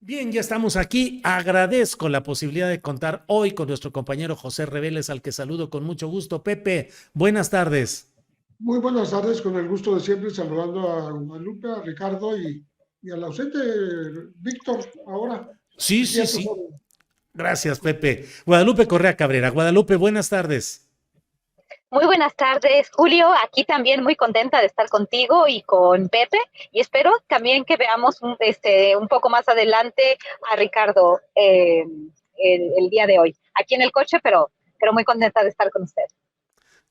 Bien, ya estamos aquí. Agradezco la posibilidad de contar hoy con nuestro compañero José Reveles, al que saludo con mucho gusto. Pepe, buenas tardes. Muy buenas tardes, con el gusto de siempre, saludando a Guadalupe, a Ricardo y al ausente Víctor, ahora, Sí, aquí sí, a tus sí. órdenes. Gracias, Pepe. Guadalupe Correa Cabrera. Guadalupe, buenas tardes. Muy buenas tardes, Julio. Aquí también muy contenta de estar contigo y con Pepe. Y espero también que veamos un poco más adelante a Ricardo el día de hoy. Aquí en el coche, pero muy contenta de estar con usted.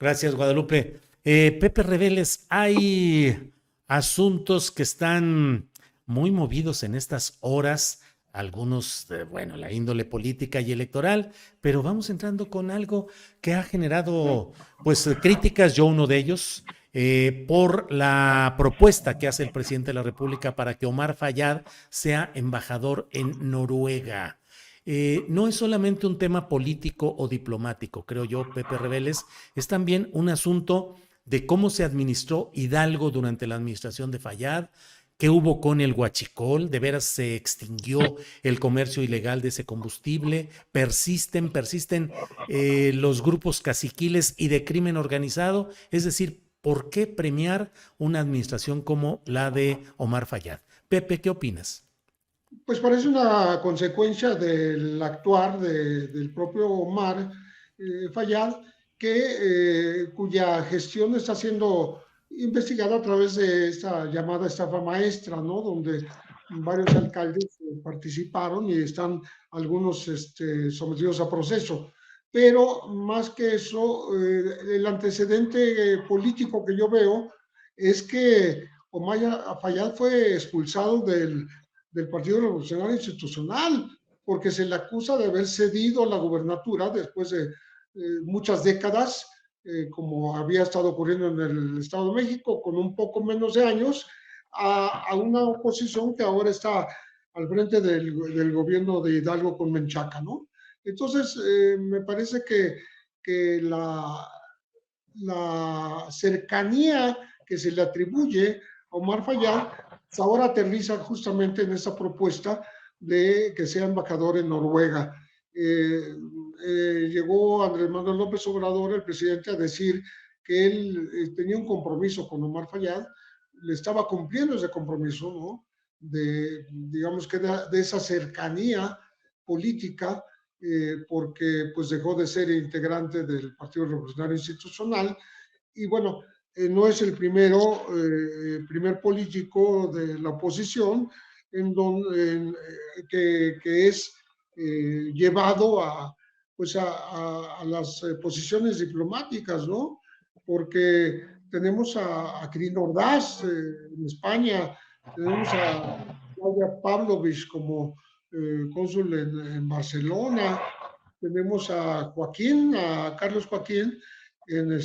Gracias, Guadalupe. Pepe Reveles, hay asuntos que están muy movidos en estas horas, algunos, bueno, la índole política y electoral, pero vamos entrando con algo que ha generado, pues, críticas, yo uno de ellos, por la propuesta que hace el presidente de la República para que Omar Fayad sea embajador en Noruega. No es solamente un tema político o diplomático, creo yo, Pepe Reveles, es también un asunto de cómo se administró Hidalgo durante la administración de Fayad, qué hubo con el huachicol, de veras se extinguió el comercio ilegal de ese combustible, persisten los grupos caciquiles y de crimen organizado, es decir, ¿por qué premiar una administración como la de Omar Fayad? Pepe, ¿qué opinas? Pues parece una consecuencia del actuar del propio Omar Fayad, cuya gestión está siendo investigada a través de esta llamada estafa maestra, ¿no? Donde varios alcaldes participaron y están algunos sometidos a proceso. Pero más que eso, el antecedente político que yo veo es que Omar Fayad fue expulsado del Partido Revolucionario Institucional, porque se le acusa de haber cedido la gubernatura después de muchas décadas, como había estado ocurriendo en el Estado de México, con un poco menos de años, a una oposición que ahora está al frente del gobierno de Hidalgo con Menchaca, ¿no? Entonces, me parece que la cercanía que se le atribuye a Omar Fayad ahora aterriza justamente en esa propuesta de que sea embajador en Noruega. Llegó Andrés Manuel López Obrador, el presidente, a decir que él tenía un compromiso con Omar Fayad, le estaba cumpliendo ese compromiso, ¿no? Digamos que de esa cercanía política, porque pues dejó de ser integrante del Partido Revolucionario Institucional y bueno, no es el primer político de la oposición que es llevado pues a las posiciones diplomáticas, ¿no? Porque tenemos a Quirino Ordaz en España, tenemos a Claudia Pavlovich como cónsul en Barcelona, tenemos a Carlos Joaquín, en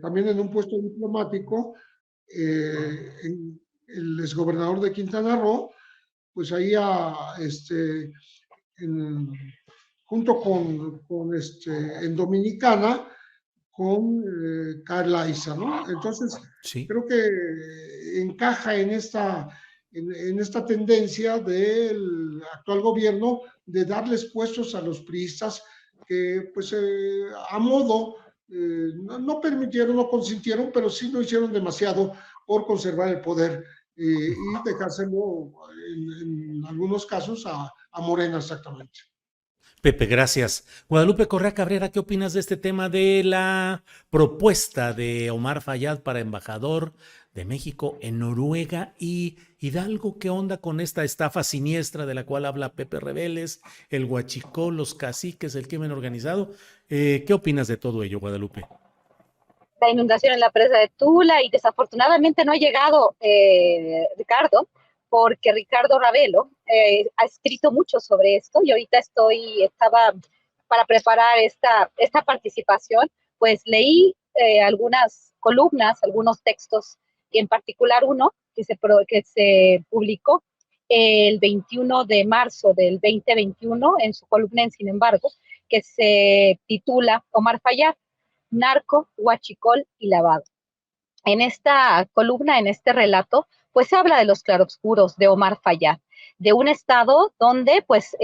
también en un puesto diplomático, el exgobernador de Quintana Roo, pues ahí en, junto en Dominicana, con Carla Isa, ¿no? Entonces, Sí. creo que encaja en esta tendencia del actual gobierno de darles puestos a los priistas que, pues, a modo, no permitieron, no consintieron, pero sí lo hicieron demasiado por conservar el poder y dejárselo, en algunos casos, a Morena exactamente. Pepe, gracias. Guadalupe Correa Cabrera, ¿qué opinas de este tema de la propuesta de Omar Fayad para embajador de México en Noruega? Y Hidalgo, ¿qué onda con esta estafa siniestra de la cual habla Pepe Reveles, el huachicol, los caciques, el crimen organizado? ¿Qué opinas de todo ello, Guadalupe? La inundación en la presa de Tula y desafortunadamente no ha llegado Ricardo, porque Ricardo Ravelo ha escrito mucho sobre esto y ahorita estaba para preparar esta participación, pues leí algunas columnas, algunos textos, y en particular uno que se publicó el 21 de marzo del 2021 en su columna en Sin embargo, que se titula Omar Fayad, narco, huachicol y lavado. En esta columna, en este relato, pues se habla de los claroscuros de Omar Fayad, de un estado donde pues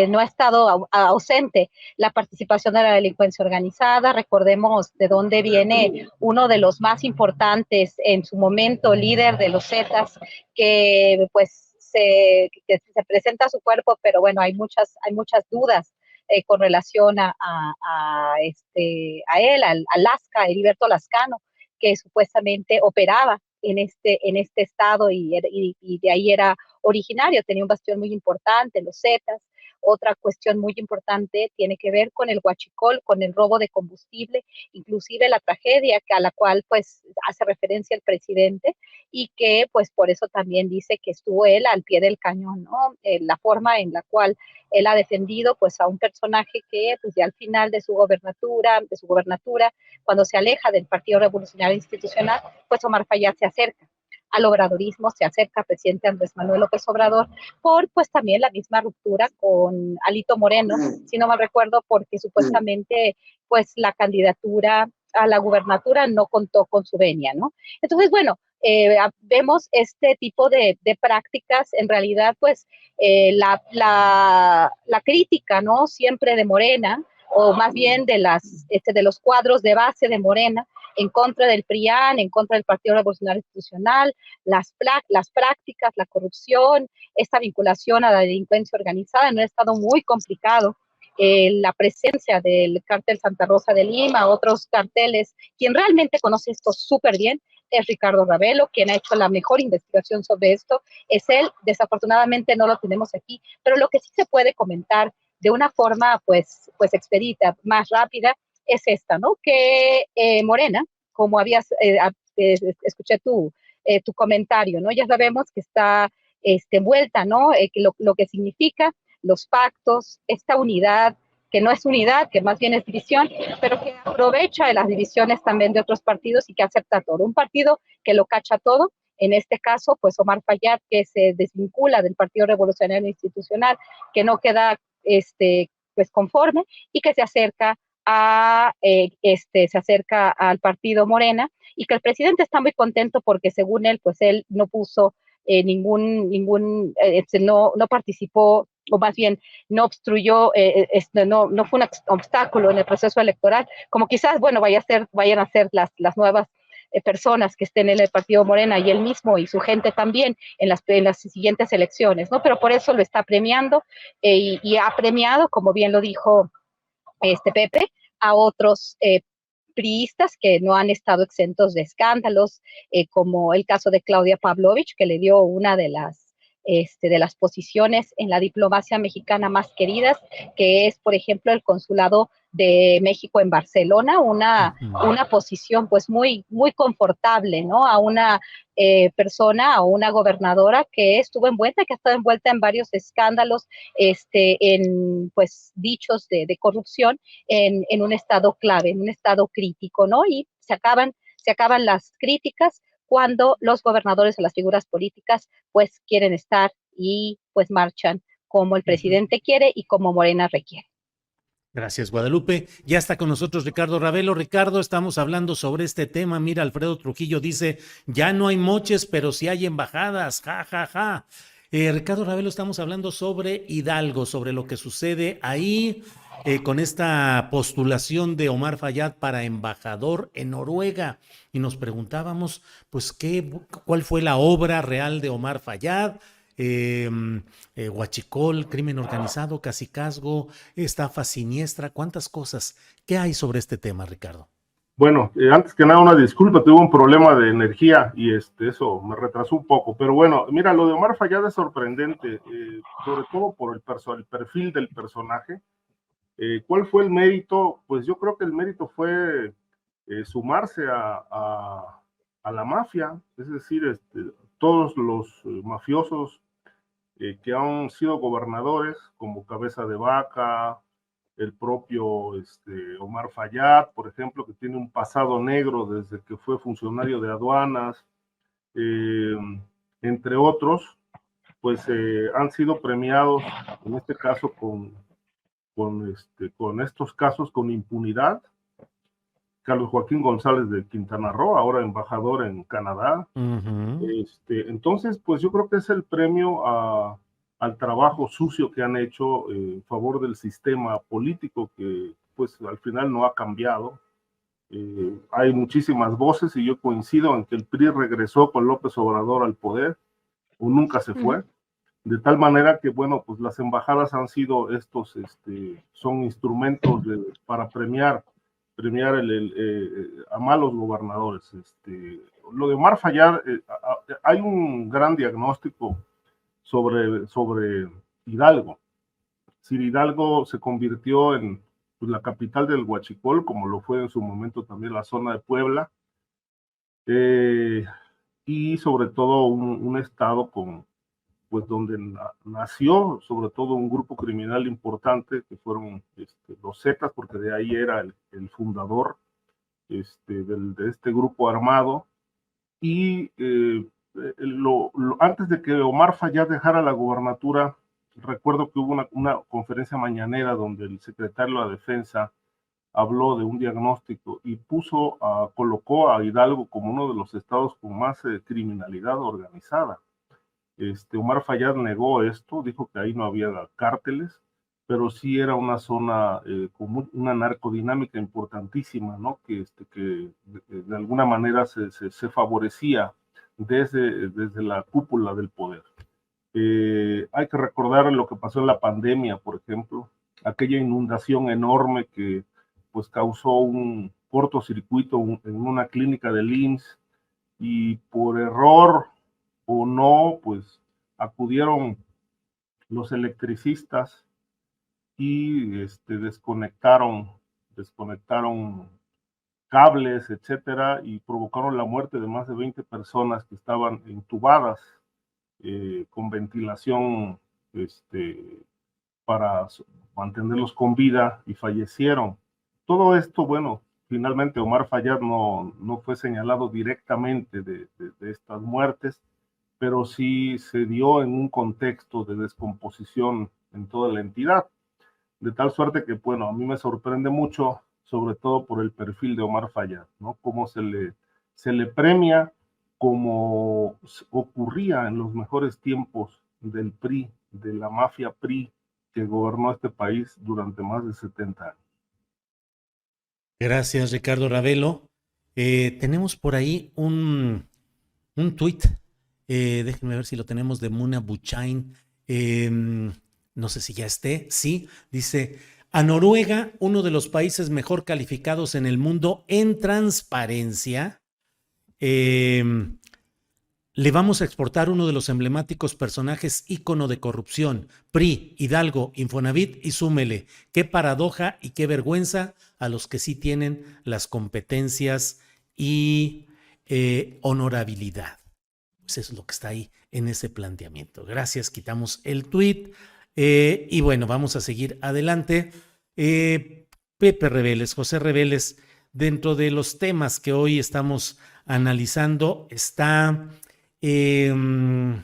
no ha estado ausente la participación de la delincuencia organizada. Recordemos de dónde viene uno de los más importantes en su momento, líder de los Zetas, que pues que se presenta su cuerpo, pero bueno, hay muchas dudas con relación a él, al Lasca, Heriberto Lascano, que supuestamente operaba en este estado y de ahí era originario, tenía un bastión muy importante, los Zetas. Otra cuestión muy importante tiene que ver con el huachicol, con el robo de combustible, inclusive la tragedia a la cual pues hace referencia el presidente y que pues por eso también dice que estuvo él al pie del cañón, ¿no? La forma en la cual él ha defendido pues a un personaje que pues ya al final de su gobernatura, cuando se aleja del Partido Revolucionario Institucional, pues Omar Fayad se acerca al obradorismo, se acerca al presidente Andrés Manuel López Obrador por pues también la misma ruptura con Alito Moreno, si no mal recuerdo, porque supuestamente pues la candidatura a la gubernatura no contó con su venia, ¿no? Entonces, bueno, vemos este tipo de prácticas, en realidad, pues la crítica, ¿no? Siempre de Morena, o más bien de los cuadros de base de Morena, en contra del PRIAN, en contra del Partido Revolucionario Institucional, las prácticas, la corrupción, esta vinculación a la delincuencia organizada en un estado muy complicado, la presencia del cártel Santa Rosa de Lima, otros carteles. Quien realmente conoce esto súper bien es Ricardo Ravelo, quien ha hecho la mejor investigación sobre esto, es él. Desafortunadamente no lo tenemos aquí, pero lo que sí se puede comentar de una forma pues expedita, más rápida, es esta, ¿no? Que Morena, como escuché tu comentario, ¿no? Ya sabemos que está envuelta, ¿no? Lo que significa los pactos, esta unidad, que no es unidad, que más bien es división, pero que aprovecha de las divisiones también de otros partidos y que acepta todo. Un partido que lo cacha todo, en este caso, pues Omar Fayad, que se desvincula del Partido Revolucionario Institucional, que no queda pues conforme y que se acerca se acerca al partido Morena, y que el presidente está muy contento porque según él, pues él no puso no participó, o más bien no obstruyó, no fue un obstáculo en el proceso electoral, como quizás, bueno, vayan a ser las nuevas personas que estén en el partido Morena, y él mismo y su gente también en las siguientes elecciones, ¿no? Pero por eso lo está premiando, y ha premiado, como bien lo dijo Pepe, a otros priistas que no han estado exentos de escándalos, como el caso de Claudia Pavlovich, que le dio una de las posiciones en la diplomacia mexicana más queridas, que es, por ejemplo, el consulado de México en Barcelona, una posición pues muy, muy confortable, ¿no? A una persona, a una gobernadora que estuvo envuelta, que ha estado envuelta en varios escándalos, en pues dichos de corrupción, en un estado clave, en un estado crítico, ¿no? Y se acaban las críticas cuando los gobernadores o las figuras políticas pues quieren estar y pues marchan como el presidente quiere y como Morena requiere. Gracias, Guadalupe. Ya está con nosotros Ricardo Ravelo. Ricardo, estamos hablando sobre este tema. Mira, Alfredo Trujillo dice, ya no hay moches, pero sí hay embajadas. Ja, ja, ja. Ricardo Ravelo, estamos hablando sobre Hidalgo, sobre lo que sucede ahí con esta postulación de Omar Fayad para embajador en Noruega. Y nos preguntábamos, pues, ¿cuál fue la obra real de Omar Fayad? Huachicol, crimen organizado, cacicazgo, estafa siniestra, cuántas cosas. ¿Qué hay sobre este tema, Ricardo? Bueno, antes que nada una disculpa, tuve un problema de energía y eso me retrasó un poco, pero bueno, mira, lo de Omar Fayad es sorprendente, sobre todo por el perfil del personaje. ¿Cuál fue el mérito? Pues yo creo que el mérito fue sumarse a la mafia, es decir, todos los mafiosos que han sido gobernadores, como Cabeza de Vaca, el propio Omar Fayad, por ejemplo, que tiene un pasado negro desde que fue funcionario de aduanas, entre otros, pues han sido premiados, en este caso con estos casos con impunidad, Carlos Joaquín González de Quintana Roo, ahora embajador en Canadá. Entonces, pues yo creo que es el premio al trabajo sucio que han hecho en favor del sistema político que pues al final no ha cambiado. Hay muchísimas voces y yo coincido en que el PRI regresó con López Obrador al poder o nunca se fue, de tal manera que, bueno, pues las embajadas han sido son instrumentos para premiar a malos gobernadores. Lo de Omar Fayad, hay un gran diagnóstico sobre Hidalgo. Si Hidalgo se convirtió en pues, la capital del Huachicol, como lo fue en su momento también la zona de Puebla, y sobre todo un estado pues donde nació sobre todo un grupo criminal importante que fueron los Zetas, porque de ahí era el fundador de este grupo armado. Y antes de que Omar Fayad dejara la gubernatura, recuerdo que hubo una conferencia mañanera donde el secretario de la Defensa habló de un diagnóstico y colocó a Hidalgo como uno de los estados con más criminalidad organizada. Omar Fayad negó esto, dijo que ahí no había cárteles, pero sí era una zona con una narcodinámica importantísima, ¿no? Que de alguna manera se favorecía desde la cúpula del poder. Hay que recordar lo que pasó en la pandemia, por ejemplo, aquella inundación enorme que pues causó un cortocircuito en una clínica del IMSS y por error o no, pues acudieron los electricistas y desconectaron cables, etcétera, y provocaron la muerte de más de 20 personas que estaban intubadas con ventilación para mantenerlos con vida y fallecieron. Todo esto, bueno, finalmente Omar Fayad no fue señalado directamente de estas muertes, pero sí se dio en un contexto de descomposición en toda la entidad, de tal suerte que, bueno, a mí me sorprende mucho, sobre todo por el perfil de Omar Fayad, ¿no? Cómo se le premia como ocurría en los mejores tiempos del PRI, de la mafia PRI que gobernó este país durante más de 70 años. Gracias, Ricardo Ravelo. Tenemos por ahí un tuit, déjenme ver si lo tenemos, de Muna Buchain. No sé si ya esté, sí, dice: a Noruega, uno de los países mejor calificados en el mundo en transparencia, le vamos a exportar uno de los emblemáticos personajes ícono de corrupción, PRI, Hidalgo, Infonavit y súmele. Qué paradoja y qué vergüenza a los que sí tienen las competencias y honorabilidad. Pues eso es lo que está ahí en ese planteamiento. Gracias, quitamos el tuit. Y bueno, vamos a seguir adelante. Pepe Reveles, José Reveles, dentro de los temas que hoy estamos analizando está el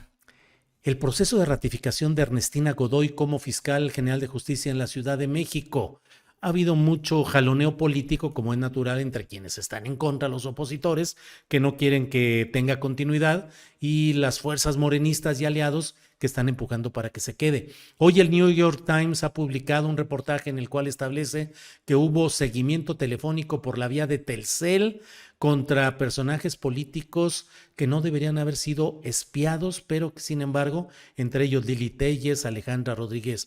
proceso de ratificación de Ernestina Godoy como fiscal general de justicia en la Ciudad de México. Ha habido mucho jaloneo político, como es natural, entre quienes están en contra, los opositores, que no quieren que tenga continuidad, y las fuerzas morenistas y aliados que están empujando para que se quede. Hoy el New York Times ha publicado un reportaje en el cual establece que hubo seguimiento telefónico por la vía de Telcel contra personajes políticos que no deberían haber sido espiados, pero que sin embargo, entre ellos Lili Telles, Alessandra Rodríguez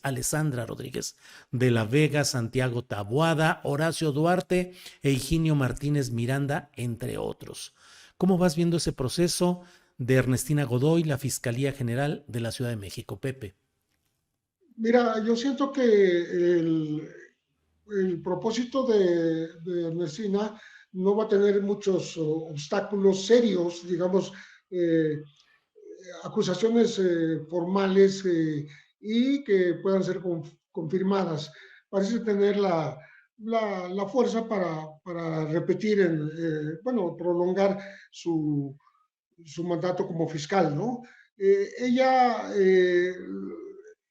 de la Vega, Santiago Taboada, Horacio Duarte e Higinio Martínez Miranda, entre otros. ¿Cómo vas viendo ese proceso de Ernestina Godoy, la Fiscalía General de la Ciudad de México, Pepe? Mira, yo siento que el propósito de Ernestina no va a tener muchos obstáculos serios, digamos, acusaciones formales y que puedan ser confirmadas. Parece tener la fuerza para repetir, bueno, prolongar su mandato como fiscal, ¿no? Ella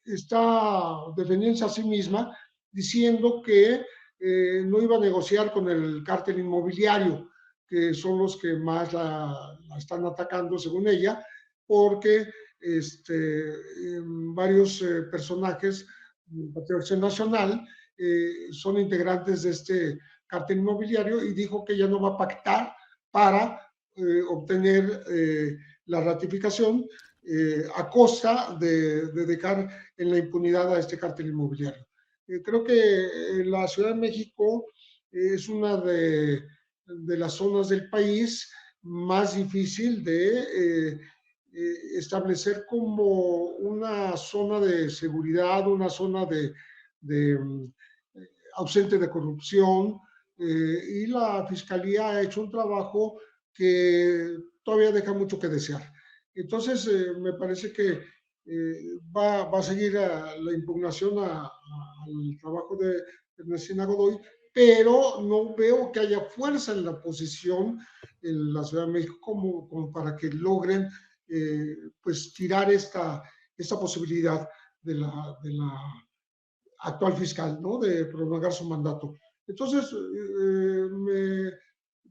está defendiéndose a sí misma diciendo que no iba a negociar con el cártel inmobiliario, que son los que más la están atacando, según ella, porque varios personajes del Partido Acción Nacional son integrantes de este cártel inmobiliario, y dijo que ya no va a pactar para obtener la ratificación a costa de dejar en la impunidad a este cártel inmobiliario. Creo que la Ciudad de México es una de las zonas del país más difícil de establecer como una zona de seguridad, una zona de ausente de corrupción, y la Fiscalía ha hecho un trabajo que todavía deja mucho que desear. Entonces, me parece que va a seguir la impugnación al trabajo de Ernestina Godoy, pero no veo que haya fuerza en la oposición en la Ciudad de México como para que logren pues tirar esta posibilidad de la actual fiscal, ¿no? De prolongar su mandato. Entonces,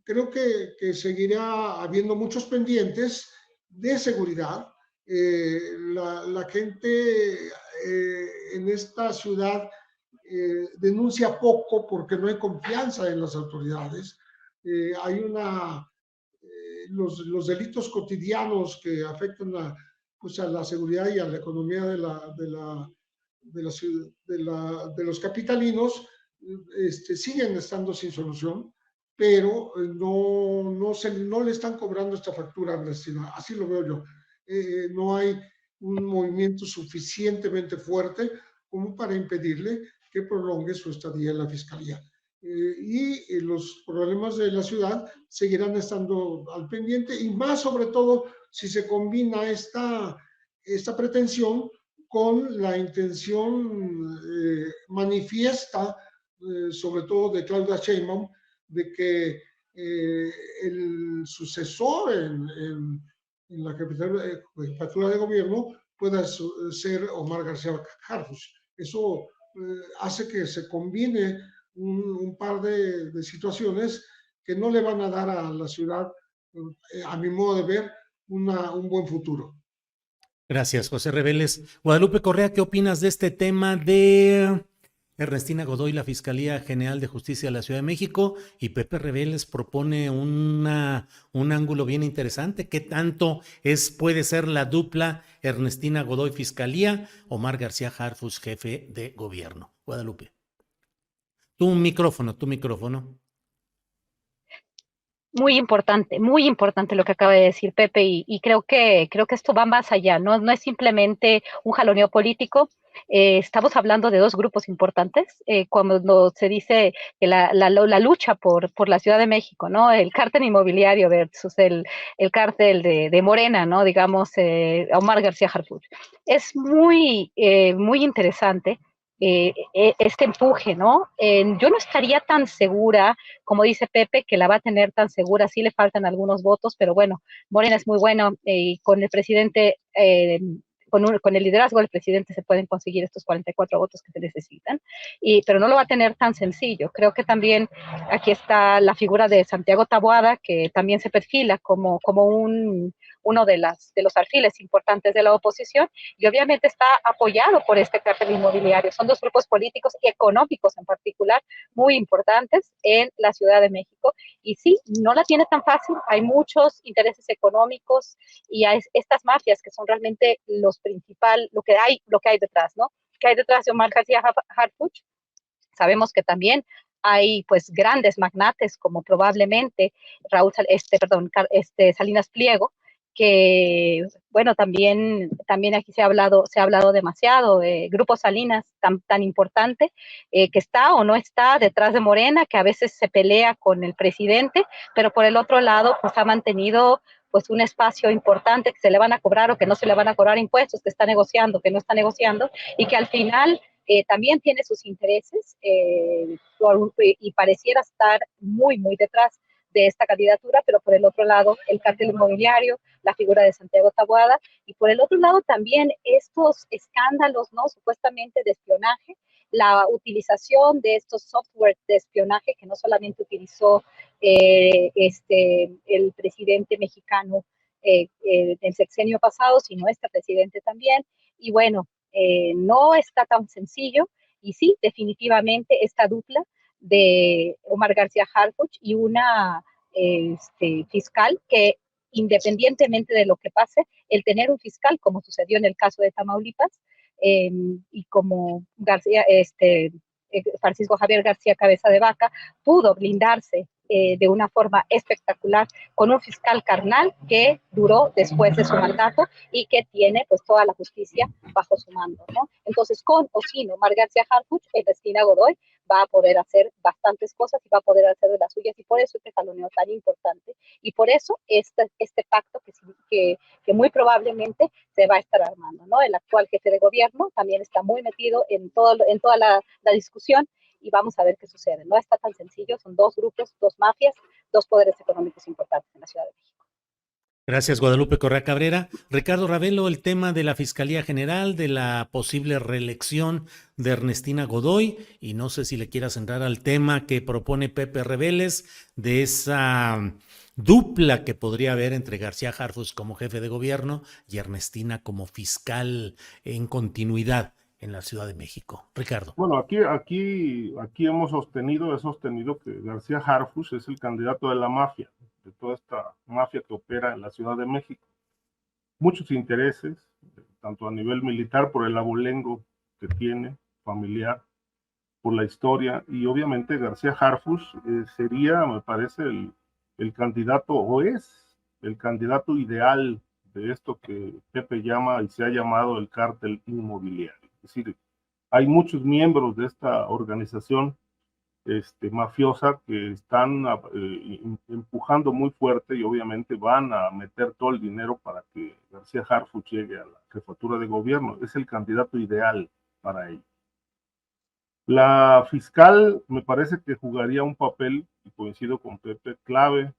creo que seguirá habiendo muchos pendientes de seguridad. La gente en esta ciudad denuncia poco porque no hay confianza en las autoridades. Hay los delitos cotidianos que afectan pues a la seguridad y a la economía de los capitalinos siguen estando sin solución, pero no le están cobrando esta factura a Ernestina, así lo veo yo. No hay un movimiento suficientemente fuerte como para impedirle que prolongue su estadía en la Fiscalía. Y los problemas de la ciudad seguirán estando al pendiente, y más sobre todo si se combina esta pretensión con la intención manifiesta, sobre todo de Claudia Sheinbaum, de que el sucesor en la jefatura de gobierno pueda ser Omar García Harfuch. Eso hace que se combine un par de situaciones que no le van a dar a la ciudad, a mi modo de ver, un buen futuro. Gracias, José Reveles. Guadalupe Correa, ¿qué opinas de este tema de Ernestina Godoy, la Fiscalía General de Justicia de la Ciudad de México? Y Pepe Reveles propone un ángulo bien interesante. ¿Qué tanto puede ser la dupla Ernestina Godoy Fiscalía, Omar García Harfuch, jefe de gobierno? Guadalupe. Tu micrófono. Muy importante lo que acaba de decir Pepe, y creo que esto va más allá, no es simplemente un jaloneo político. Estamos hablando de dos grupos importantes. Cuando se dice que la lucha por la Ciudad de México, ¿no? El cártel inmobiliario versus el cártel de Morena, ¿no? Digamos, Omar García Harfuch. Es muy interesante este empuje, ¿no? Yo no estaría tan segura, como dice Pepe, que la va a tener tan segura. Sí le faltan algunos votos, pero bueno, Morena es muy bueno, y con el presidente, con el liderazgo del presidente se pueden conseguir estos 44 votos que se necesitan, pero no lo va a tener tan sencillo. Creo que también aquí está la figura de Santiago Taboada, que también se perfila como uno de los alfiles importantes de la oposición, y obviamente está apoyado por este cártel inmobiliario. Son dos grupos políticos y económicos en particular muy importantes en la Ciudad de México, y sí, no la tiene tan fácil. Hay muchos intereses económicos y hay estas mafias que son realmente lo que hay detrás, ¿no? ¿Qué hay detrás de Omar García Harfuch? Sabemos que también hay pues grandes magnates como probablemente Salinas Pliego, que bueno, también aquí se ha hablado demasiado. Grupo Salinas tan importante, que está o no está detrás de Morena, que a veces se pelea con el presidente, pero por el otro lado pues ha mantenido pues un espacio importante, que se le van a cobrar o que no se le van a cobrar impuestos, que está negociando, que no está negociando, y que al final también tiene sus intereses, y pareciera estar muy detrás de esta candidatura, pero por el otro lado el cártel inmobiliario, la figura de Santiago Taboada, y por el otro lado también estos escándalos, ¿no? Supuestamente de espionaje, la utilización de estos softwares de espionaje que no solamente utilizó el presidente mexicano del sexenio pasado, sino este presidente también. Y bueno, no está tan sencillo. Y sí, definitivamente esta dupla de Omar García Harfuch y una fiscal que, independientemente de lo que pase, el tener un fiscal, como sucedió en el caso de Tamaulipas, y como García, Francisco Javier García Cabeza de Vaca, pudo blindarse de una forma espectacular con un fiscal carnal que duró después de su mandato y que tiene pues toda la justicia bajo su mando, ¿no? Entonces, con o sin Omar García Harfuch, Ernestina Godoy va a poder hacer bastantes cosas y va a poder hacer de las suyas, y por eso este jaloneo tan importante, y por eso este pacto que muy probablemente se va a estar armando, ¿no? El actual jefe de gobierno también está muy metido en toda la discusión, y vamos a ver qué sucede. No está tan sencillo, son dos grupos, dos mafias, dos poderes económicos importantes en la Ciudad de México. Gracias, Guadalupe Correa Cabrera. Ricardo Ravelo, el tema de la Fiscalía General, de la posible reelección de Ernestina Godoy, y no sé si le quieras entrar al tema que propone Pepe Reveles, de esa dupla que podría haber entre García Harfuch como jefe de gobierno y Ernestina como fiscal en continuidad en la Ciudad de México. Ricardo. Bueno, aquí he sostenido que García Harfuch es el candidato de la mafia, de toda esta mafia que opera en la Ciudad de México. Muchos intereses, tanto a nivel militar por el abolengo que tiene, familiar, por la historia, y obviamente García Harfuch sería, me parece, el candidato, o es el candidato ideal de esto que Pepe llama y se ha llamado el cártel inmobiliario. Es decir, hay muchos miembros de esta organización mafiosa que están empujando muy fuerte, y obviamente van a meter todo el dinero para que García Harfuch llegue a la jefatura de gobierno. Es el candidato ideal para ello. La fiscal me parece que jugaría un papel, y coincido con Pepe, clave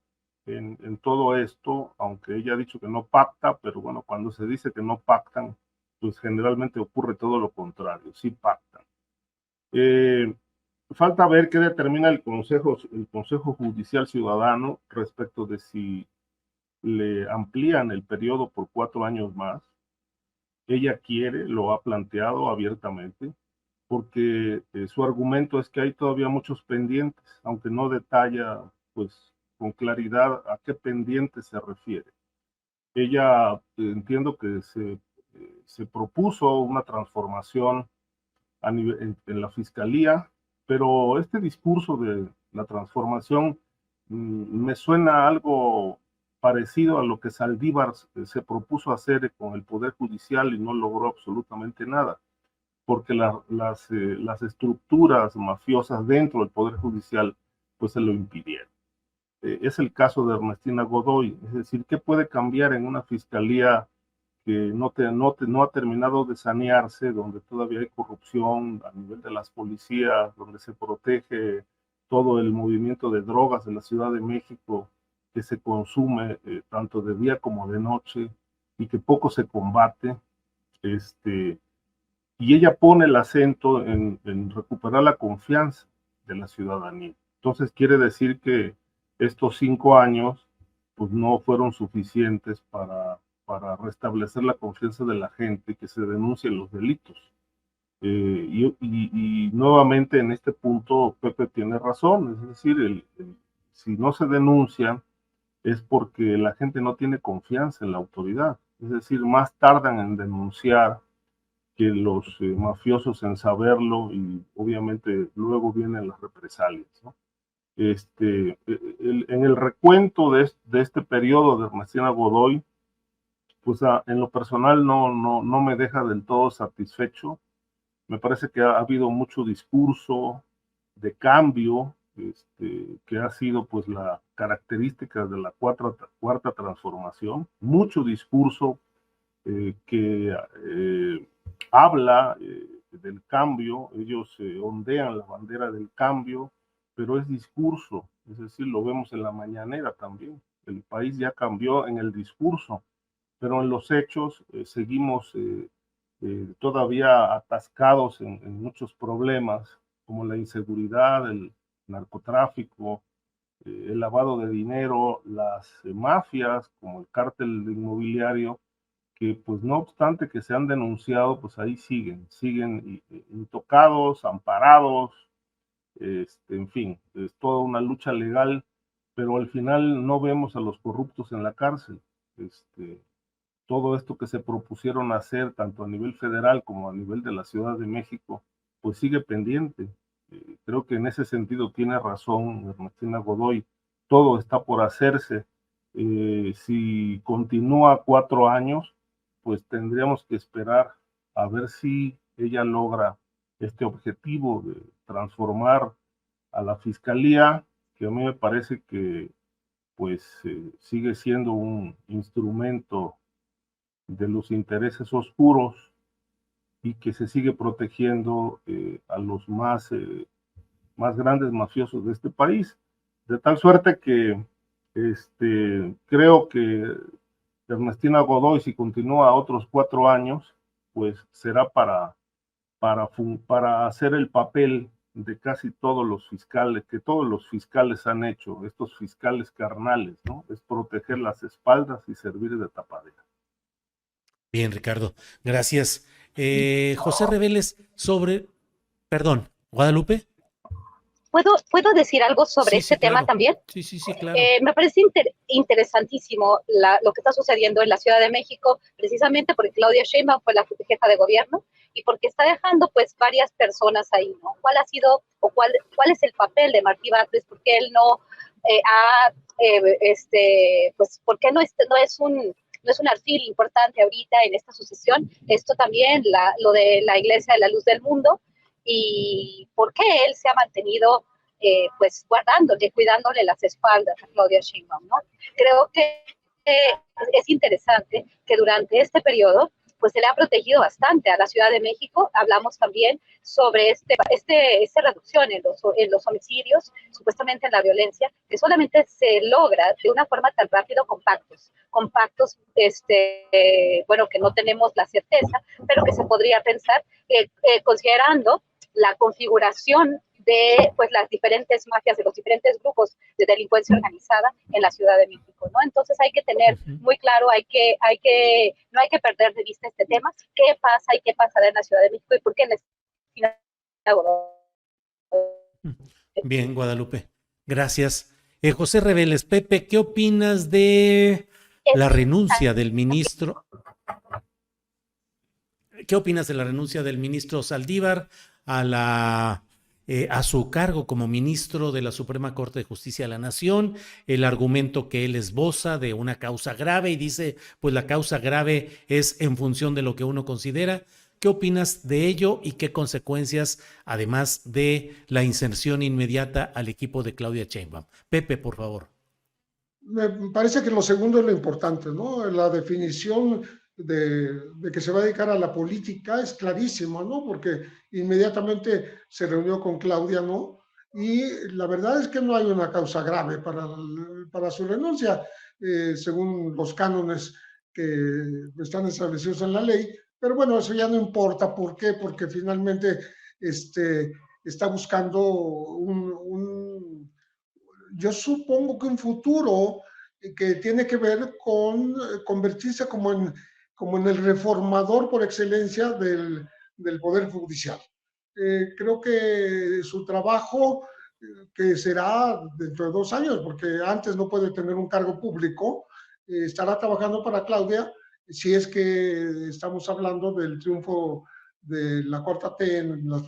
en todo esto, aunque ella ha dicho que no pacta, pero bueno, cuando se dice que no pactan, pues generalmente ocurre todo lo contrario, sí pactan. Falta ver qué determina el Consejo Judicial Ciudadano respecto de si le amplían el periodo por 4 años más. Ella quiere, lo ha planteado abiertamente, porque su argumento es que hay todavía muchos pendientes, aunque no detalla pues con claridad a qué pendientes se refiere. Ella entiendo que se propuso una transformación en la fiscalía, pero este discurso de la transformación me suena algo parecido a lo que Saldívar se propuso hacer con el Poder Judicial y no logró absolutamente nada, porque las estructuras mafiosas dentro del Poder Judicial pues se lo impidieron. Es el caso de Ernestina Godoy, es decir, ¿qué puede cambiar en una fiscalía que no ha terminado de sanearse, donde todavía hay corrupción a nivel de las policías, donde se protege todo el movimiento de drogas en la Ciudad de México, que se consume tanto de día como de noche y que poco se combate? Y ella pone el acento en recuperar la confianza de la ciudadanía. Entonces quiere decir que estos 5 años pues no fueron suficientes para restablecer la confianza de la gente, que se denuncien los delitos. Y nuevamente en este punto Pepe tiene razón, es decir, si no se denuncian es porque la gente no tiene confianza en la autoridad, es decir, más tardan en denunciar que los mafiosos en saberlo, y obviamente luego vienen las represalias, ¿no? En el recuento de este periodo de Ernestina Godoy, pues en lo personal no me deja del todo satisfecho. Me parece que ha habido mucho discurso de cambio, que ha sido pues la característica de la cuarta transformación, mucho discurso que habla del cambio, ellos ondean la bandera del cambio, pero es discurso, es decir, lo vemos en la mañanera también. El país ya cambió en el discurso, pero en los hechos seguimos todavía atascados en muchos problemas, como la inseguridad, el narcotráfico, el lavado de dinero, las mafias, como el cártel inmobiliario, que pues no obstante que se han denunciado, pues ahí siguen intocados, amparados, en fin, es toda una lucha legal, pero al final no vemos a los corruptos en la cárcel. Todo esto que se propusieron hacer, tanto a nivel federal como a nivel de la Ciudad de México, pues sigue pendiente. Creo que en ese sentido tiene razón Ernestina Godoy, todo está por hacerse. Si continúa 4 años, pues tendríamos que esperar a ver si ella logra este objetivo de transformar a la Fiscalía, que a mí me parece que pues sigue siendo un instrumento de los intereses oscuros y que se sigue protegiendo a los más grandes mafiosos de este país, de tal suerte que creo que Ernestina Godoy, si continúa otros 4 años, pues será para hacer el papel de casi todos los fiscales, que todos los fiscales han hecho, estos fiscales carnales, ¿no? Es proteger las espaldas y servir de tapadera. Bien, Ricardo, gracias. José Reveles, perdón, Guadalupe. ¿Puedo decir algo sobre Sí, este claro. tema también? Sí, claro. Me parece interesantísimo lo que está sucediendo en la Ciudad de México, precisamente porque Claudia Sheinbaum fue la jefa de gobierno y porque está dejando pues varias personas ahí, ¿no? ¿Cuál ha sido o cuál es el papel de Martí Batres? ¿Por qué él no pues por qué no es un alfil importante ahorita en esta sucesión? Esto también, lo de la Iglesia de la Luz del Mundo, y por qué él se ha mantenido pues cuidándole las espaldas a Claudia Sheinbaum, ¿no? Creo que es interesante que durante este periodo pues se le ha protegido bastante a la Ciudad de México. Hablamos también sobre esta reducción en los homicidios, supuestamente en la violencia, que solamente se logra de una forma tan rápido con pactos, bueno, que no tenemos la certeza, pero que se podría pensar que considerando la configuración de pues las diferentes mafias, de los diferentes grupos de delincuencia organizada en la Ciudad de México, ¿no? Entonces hay que tener muy claro, no hay que perder de vista este tema, qué pasa y qué pasará en la Ciudad de México y por qué en la Bien, Guadalupe, gracias. José Reveles, Pepe, ¿qué opinas de la renuncia del ministro? ¿Qué opinas de la renuncia del ministro Saldívar a su cargo como ministro de la Suprema Corte de Justicia de la Nación? El argumento que él esboza de una causa grave y dice, pues la causa grave es en función de lo que uno considera. ¿Qué opinas de ello y qué consecuencias, además de la inserción inmediata al equipo de Claudia Sheinbaum? Pepe, por favor. Me parece que lo segundo es lo importante, ¿no? La definición de que se va a dedicar a la política es clarísima, ¿no? Porque inmediatamente se reunió con Claudia, ¿no? Y la verdad es que no hay una causa grave para su renuncia, según los cánones que están establecidos en la ley. Pero bueno, eso ya no importa. ¿Por qué? Porque finalmente está buscando yo supongo que un futuro que tiene que ver con convertirse como en el reformador por excelencia del Poder Judicial. Creo que su trabajo, que será dentro de 2 años, porque antes no puede tener un cargo público, estará trabajando para Claudia, si es que estamos hablando del triunfo de la 4T en las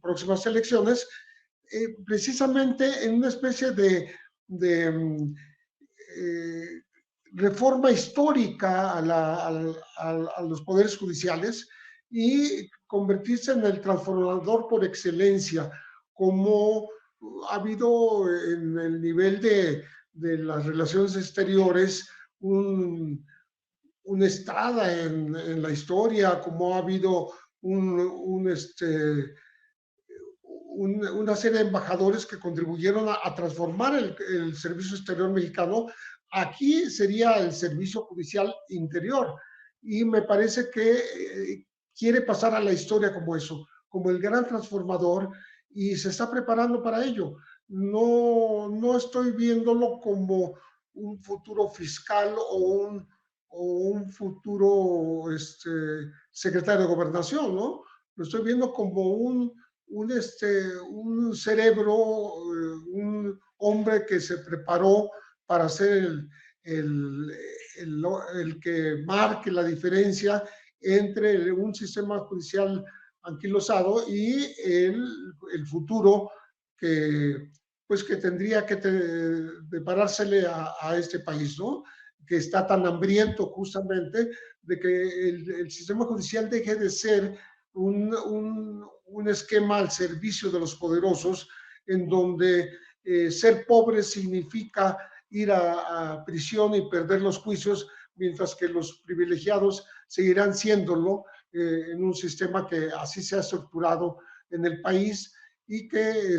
próximas elecciones, precisamente en una especie de reforma histórica a los poderes judiciales y convertirse en el transformador por excelencia, como ha habido en el nivel de las relaciones exteriores una estada en la historia, como ha habido una serie de embajadores que contribuyeron a transformar el servicio exterior mexicano. Aquí sería el servicio judicial interior. Y me parece que quiere pasar a la historia como eso, como el gran transformador, y se está preparando para ello. No estoy viéndolo como un futuro fiscal o un futuro secretario de gobernación, ¿no? Lo estoy viendo como un cerebro, un hombre que se preparó para ser el que marque la diferencia entre un sistema judicial anquilosado y el futuro que, pues, que tendría que deparársele a este país, ¿no? Que está tan hambriento justamente de que el sistema judicial deje de ser un esquema al servicio de los poderosos, en donde ser pobre significa ir a prisión y perder los juicios, mientras que los privilegiados seguirán siéndolo en un sistema que así se ha estructurado en el país, y que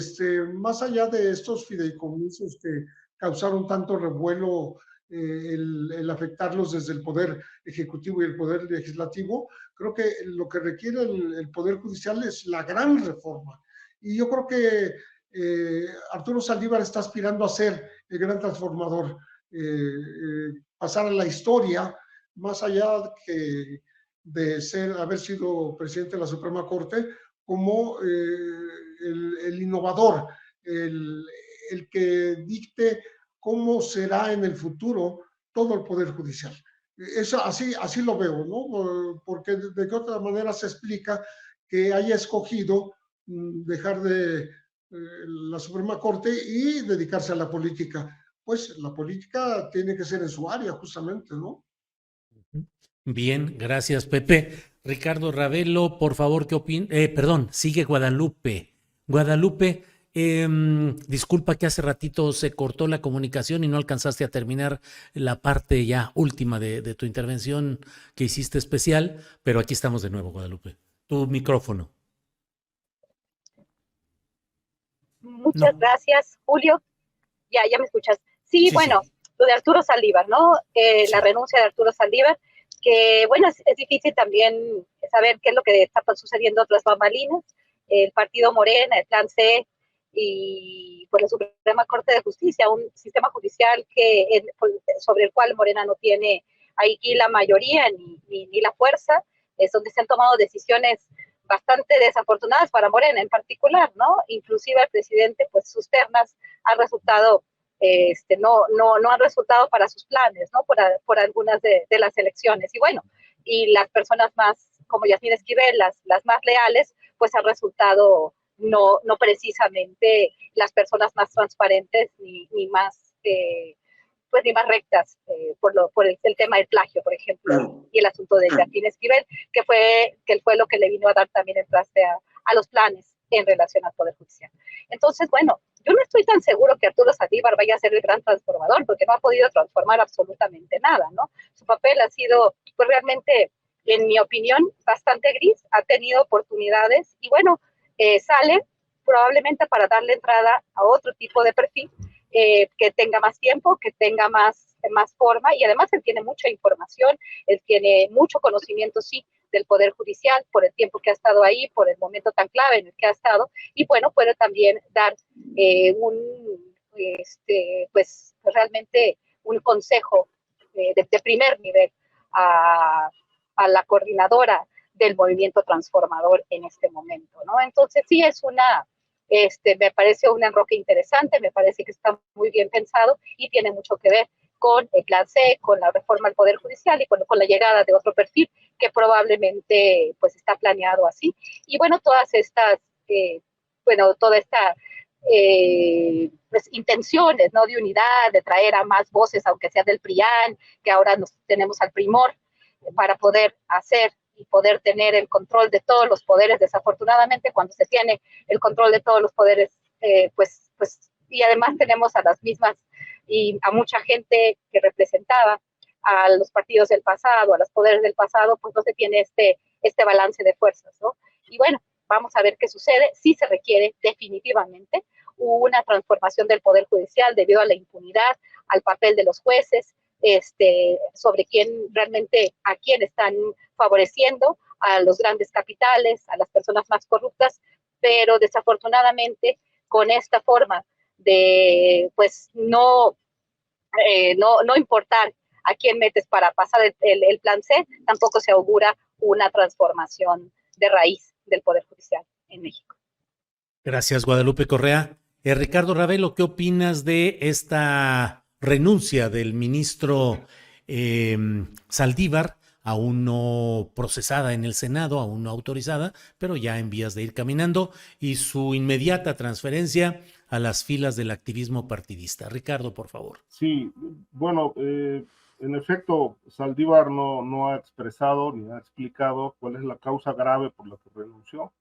más allá de estos fideicomisos que causaron tanto revuelo, el afectarlos desde el Poder Ejecutivo y el Poder Legislativo, creo que lo que requiere el Poder Judicial es la gran reforma. Y yo creo que Arturo Saldívar está aspirando a ser el gran transformador, pasar a la historia, más allá de haber sido presidente de la Suprema Corte, como el innovador, el que dicte cómo será en el futuro todo el Poder Judicial. Eso, así lo veo, ¿no? Porque de qué otra manera se explica que haya escogido dejar de la Suprema Corte y dedicarse a la política. Pues la política tiene que ser en su área, justamente, ¿no? Bien, gracias, Pepe. Ricardo Ravelo, por favor, ¿qué opinas? Perdón, sigue Guadalupe. Guadalupe, disculpa que hace ratito se cortó la comunicación y no alcanzaste a terminar la parte ya última de tu intervención que hiciste especial, pero aquí estamos de nuevo, Guadalupe. Tu micrófono. Muchas gracias, Julio. Ya me escuchas. Sí, bueno, sí. Lo de Arturo Saldívar, ¿no? Sí. La renuncia de Arturo Saldívar, que bueno, es difícil también saber qué es lo que está sucediendo tras bambalinas. El partido Morena, el Plan C y pues la Suprema Corte de Justicia, un sistema judicial sobre el cual Morena no tiene aquí la mayoría ni la fuerza, es donde se han tomado decisiones bastante desafortunadas para Morena en particular, ¿no? Inclusive el presidente, pues sus ternas han resultado no han resultado para sus planes, ¿no? Por algunas de las elecciones. Y bueno, y las personas más, como Yasmín Esquivel, las más leales, pues han resultado no precisamente las personas más transparentes ni más, pues ni más rectas, por el tema del plagio, por ejemplo, y el asunto de Yasmín Esquivel, que fue lo que le vino a dar también el traste a los planes en relación al Poder Judicial. Entonces, bueno, yo no estoy tan seguro que Arturo Saldívar vaya a ser el gran transformador, porque no ha podido transformar absolutamente nada, ¿no? Su papel ha sido, pues realmente, en mi opinión, bastante gris, ha tenido oportunidades y bueno, sale probablemente para darle entrada a otro tipo de perfil, que tenga más tiempo, que tenga más forma, y además él tiene mucha información, él tiene mucho conocimiento, sí, del Poder Judicial, por el tiempo que ha estado ahí, por el momento tan clave en el que ha estado, y bueno, puede también dar pues realmente un consejo de primer nivel a la coordinadora del movimiento transformador en este momento, ¿no? Entonces sí es me parece un enroque interesante, me parece que está muy bien pensado y tiene mucho que ver con el Plan C, con la reforma al Poder Judicial y con la llegada de otro perfil que probablemente pues está planeado así. Y bueno, todas estas, toda esta pues, intenciones, ¿no? De unidad, de traer a más voces, aunque sea del PRIAN, que ahora tenemos al Primor, para poder hacer y poder tener el control de todos los poderes. Desafortunadamente, cuando se tiene el control de todos los poderes, pues, y además tenemos a las mismas y a mucha gente que representaba a los partidos del pasado, a los poderes del pasado, pues no se tiene este balance de fuerzas, ¿no? Y bueno, vamos a ver qué sucede. Sí se requiere definitivamente una transformación del Poder Judicial debido a la impunidad, al papel de los jueces, sobre quién realmente, a quién están favoreciendo, a los grandes capitales, a las personas más corruptas, pero desafortunadamente con esta forma de pues no importar a quién metes para pasar el plan C, tampoco se augura una transformación de raíz del Poder Judicial en México. Gracias, Guadalupe Correa. Ricardo Ravelo, ¿qué opinas de esta renuncia del ministro Saldívar, aún no procesada en el Senado, aún no autorizada, pero ya en vías de ir caminando, y su inmediata transferencia a las filas del activismo partidista? Ricardo, por favor. Sí, bueno, en efecto, Saldívar no ha expresado ni ha explicado cuál es la causa grave por la que renunció.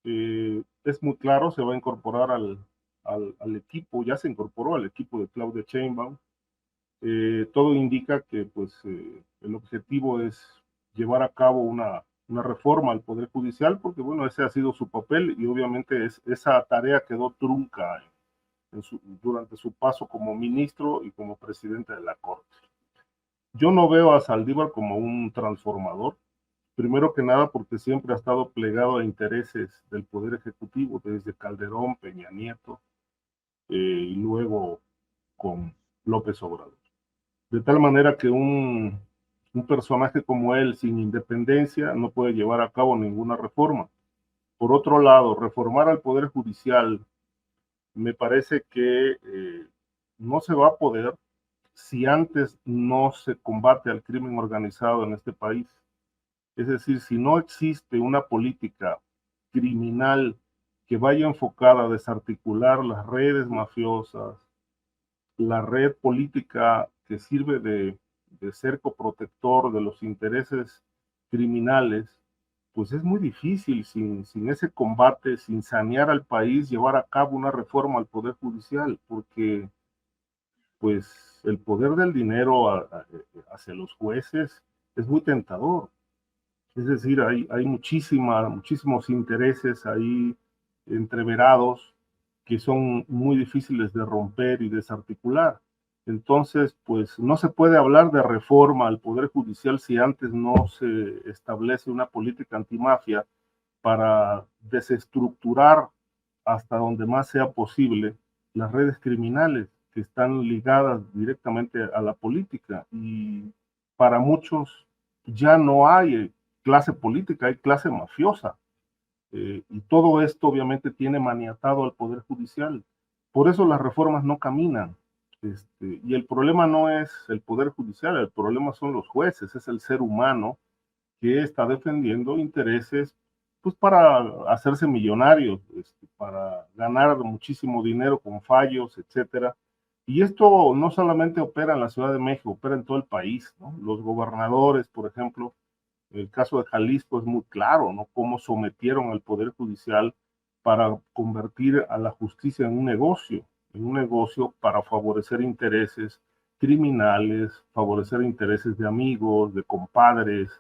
Es muy claro, se va a incorporar al equipo, ya se incorporó al equipo de Claudia Sheinbaum. Todo indica que pues, el objetivo es llevar a cabo una reforma al Poder Judicial, porque bueno, ese ha sido su papel y obviamente esa tarea quedó trunca durante su paso como ministro y como presidente de la Corte. Yo no veo a Saldívar como un transformador, primero que nada porque siempre ha estado plegado a intereses del Poder Ejecutivo, desde Calderón, Peña Nieto, y luego con López Obrador. De tal manera que un personaje como él, sin independencia, no puede llevar a cabo ninguna reforma. Por otro lado, reformar al Poder Judicial me parece que no se va a poder si antes no se combate al crimen organizado en este país. Es decir, si no existe una política criminal que vaya enfocada a desarticular las redes mafiosas, la red política que sirve de cerco protector de los intereses criminales, pues es muy difícil sin ese combate, sin sanear al país, llevar a cabo una reforma al Poder Judicial, porque pues el poder del dinero hacia los jueces es muy tentador. Es decir, hay muchísimos intereses ahí entreverados que son muy difíciles de romper y desarticular. Entonces, pues no se puede hablar de reforma al Poder Judicial si antes no se establece una política antimafia para desestructurar hasta donde más sea posible las redes criminales que están ligadas directamente a la política. Y para muchos ya no hay clase política, hay clase mafiosa. Y todo esto obviamente tiene maniatado al Poder Judicial. Por eso las reformas no caminan. Y el problema no es el Poder Judicial, el problema son los jueces, es el ser humano que está defendiendo intereses pues para hacerse millonarios, para ganar muchísimo dinero con fallos, etcétera. Y esto no solamente opera en la Ciudad de México, opera en todo el país, ¿no? Los gobernadores, por ejemplo, el caso de Jalisco es muy claro, ¿no? Cómo sometieron al Poder Judicial para convertir a la justicia en un negocio para favorecer intereses criminales, favorecer intereses de amigos, de compadres,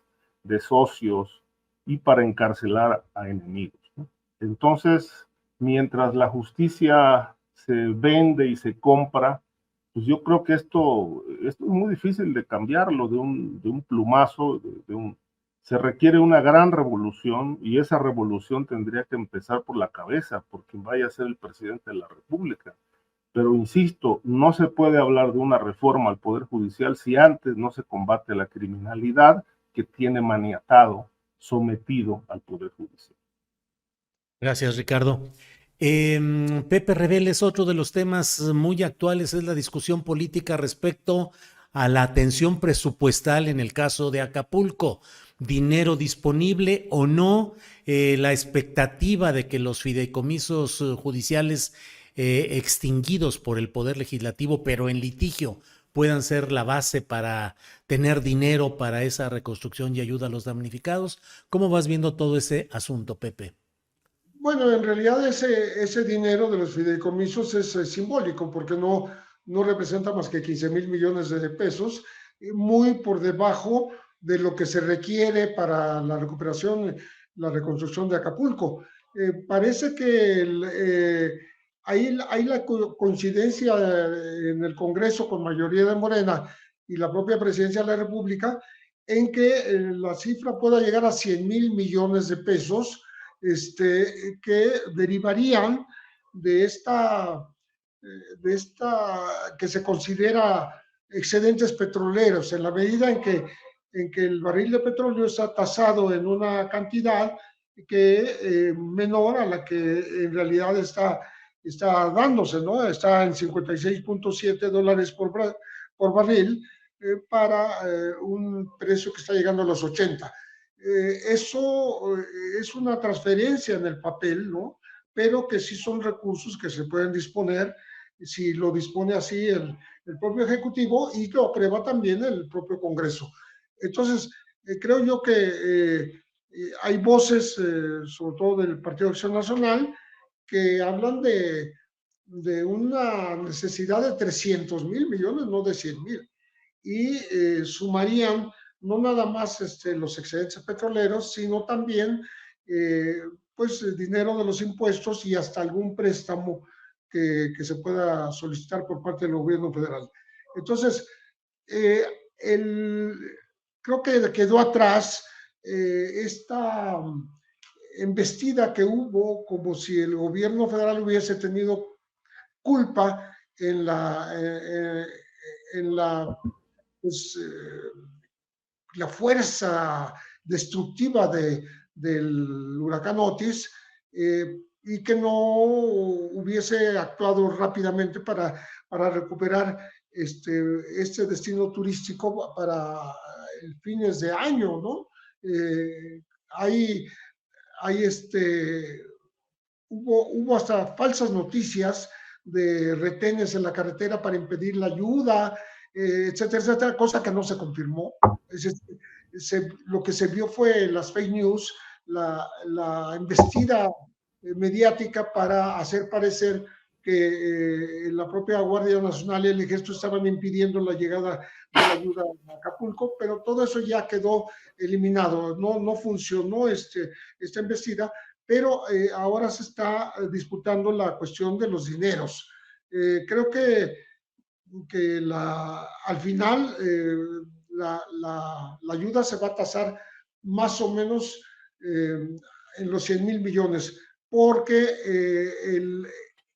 de socios y para encarcelar a enemigos, ¿no? Entonces, mientras la justicia se vende y se compra, pues yo creo que esto es muy difícil de cambiarlo de un plumazo, se requiere una gran revolución y esa revolución tendría que empezar por la cabeza, por quien vaya a ser el presidente de la República. Pero insisto, no se puede hablar de una reforma al Poder Judicial si antes no se combate la criminalidad que tiene maniatado, sometido al Poder Judicial. Gracias, Ricardo. Pepe Reveles, otro de los temas muy actuales es la discusión política respecto a la atención presupuestal en el caso de Acapulco. Dinero disponible o no, la expectativa de que los fideicomisos judiciales extinguidos por el Poder Legislativo, pero en litigio, puedan ser la base para tener dinero para esa reconstrucción y ayuda a los damnificados. ¿Cómo vas viendo todo ese asunto, Pepe? Bueno, en realidad ese dinero de los fideicomisos es simbólico porque no representa más que 15,000 millones de pesos, muy por debajo de lo que se requiere para la recuperación, la reconstrucción de Acapulco. Parece que hay la coincidencia en el Congreso con mayoría de Morena y la propia Presidencia de la República en que la cifra pueda llegar a 100,000 millones de pesos, que derivarían de esta que se considera excedentes petroleros, en la medida en que el barril de petróleo está tasado en una cantidad que menor a la que en realidad está dándose, ¿no? Está en 56.7 dólares por barril para un precio que está llegando a los 80. Eso es una transferencia en el papel, ¿no? Pero que sí son recursos que se pueden disponer si lo dispone así el propio Ejecutivo y lo aprueba también el propio Congreso. Entonces, creo yo que hay voces, sobre todo del Partido de Acción Nacional, que hablan de una necesidad de 300,000 millones, no de 100,000, y sumarían no nada más los excedentes petroleros, sino también pues dinero de los impuestos y hasta algún préstamo que se pueda solicitar por parte del gobierno federal. Entonces, creo que quedó atrás esta embestida que hubo, como si el gobierno federal hubiese tenido culpa en pues, la fuerza destructiva del huracán Otis, y que no hubiese actuado rápidamente para recuperar este destino turístico para fines de año, ¿no? Hubo hasta falsas noticias de retenes en la carretera para impedir la ayuda, etcétera, etcétera, cosa que no se confirmó. Lo que se vio fue las fake news, la embestida mediática para hacer parecer que la propia Guardia Nacional y el Ejército estaban impidiendo la llegada de la ayuda a Acapulco, pero todo eso ya quedó eliminado, no funcionó esta embestida, pero ahora se está disputando la cuestión de los dineros. Creo que al final la ayuda se va a tasar más o menos en los 100,000 millones, porque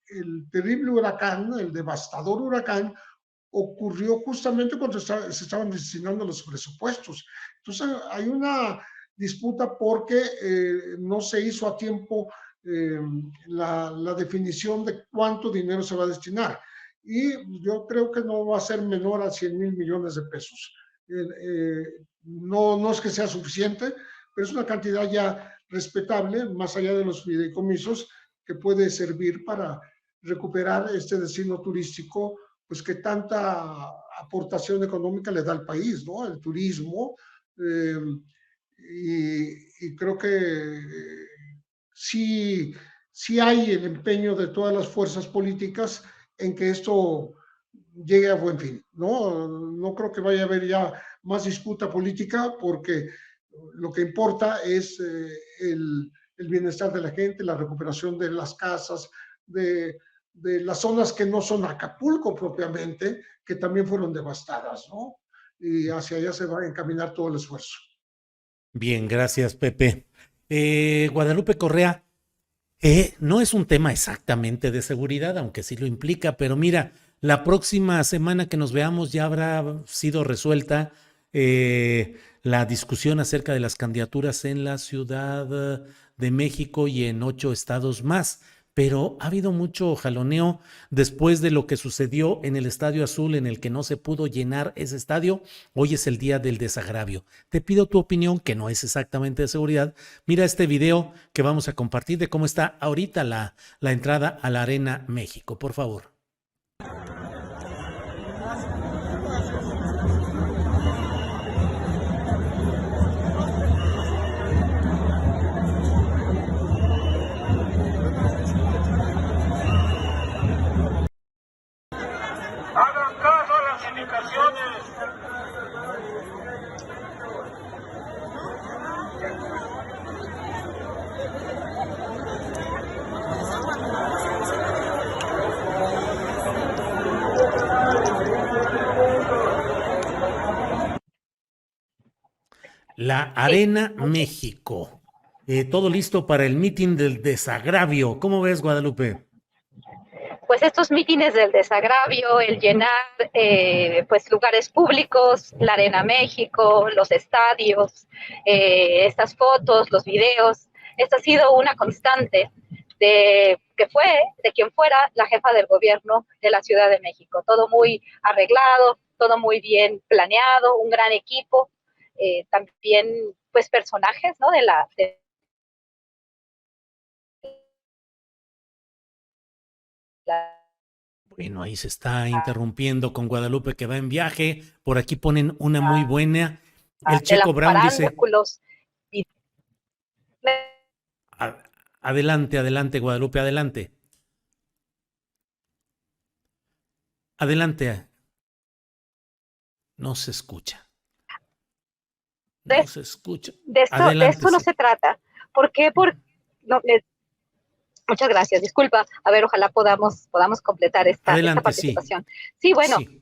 el terrible huracán, el devastador huracán, ocurrió justamente cuando se estaban destinando los presupuestos. Entonces hay una disputa porque no se hizo a tiempo la definición de cuánto dinero se va a destinar. Y yo creo que no va a ser menor a 100,000 millones de pesos. No es que sea suficiente, pero es una cantidad ya respetable, más allá de los fideicomisos, que puede servir para recuperar este destino turístico, pues que tanta aportación económica le da al país, ¿no? El turismo, y creo que sí hay el empeño de todas las fuerzas políticas en que esto llegue a buen fin, ¿no? No creo que vaya a haber ya más disputa política, porque lo que importa es el bienestar de la gente, la recuperación de las casas, de las zonas que no son Acapulco propiamente, que también fueron devastadas, ¿no? Y hacia allá se va a encaminar todo el esfuerzo. Bien, gracias, Pepe. Guadalupe Correa, no es un tema exactamente de seguridad, aunque sí lo implica, pero mira, la próxima semana que nos veamos ya habrá sido resuelta la discusión acerca de las candidaturas en la Ciudad de México y en 8 estados más. Pero ha habido mucho jaloneo después de lo que sucedió en el Estadio Azul, en el que no se pudo llenar ese estadio. Hoy es el día del desagravio. Te pido tu opinión, que no es exactamente de seguridad. Mira este video que vamos a compartir de cómo está ahorita la entrada a la Arena México, por favor. La Arena México. Todo listo para el mitin del desagravio. ¿Cómo ves, Guadalupe? Pues estos mítines del desagravio, el llenar pues lugares públicos, la Arena México, los estadios, estas fotos, los videos, esta ha sido una constante de quien fuera la jefa del gobierno de la Ciudad de México. Todo muy arreglado, todo muy bien planeado, un gran equipo, también pues personajes, ¿no? De la Bueno, ahí se está interrumpiendo con Guadalupe que va en viaje. Por aquí ponen una muy buena. El Checo Brown dice, adelante, adelante, Guadalupe, adelante. Adelante. No se escucha. No se escucha. De esto no se trata. ¿Por qué? Muchas gracias. Disculpa. A ver, ojalá podamos completar esta participación. Sí, bueno, sí.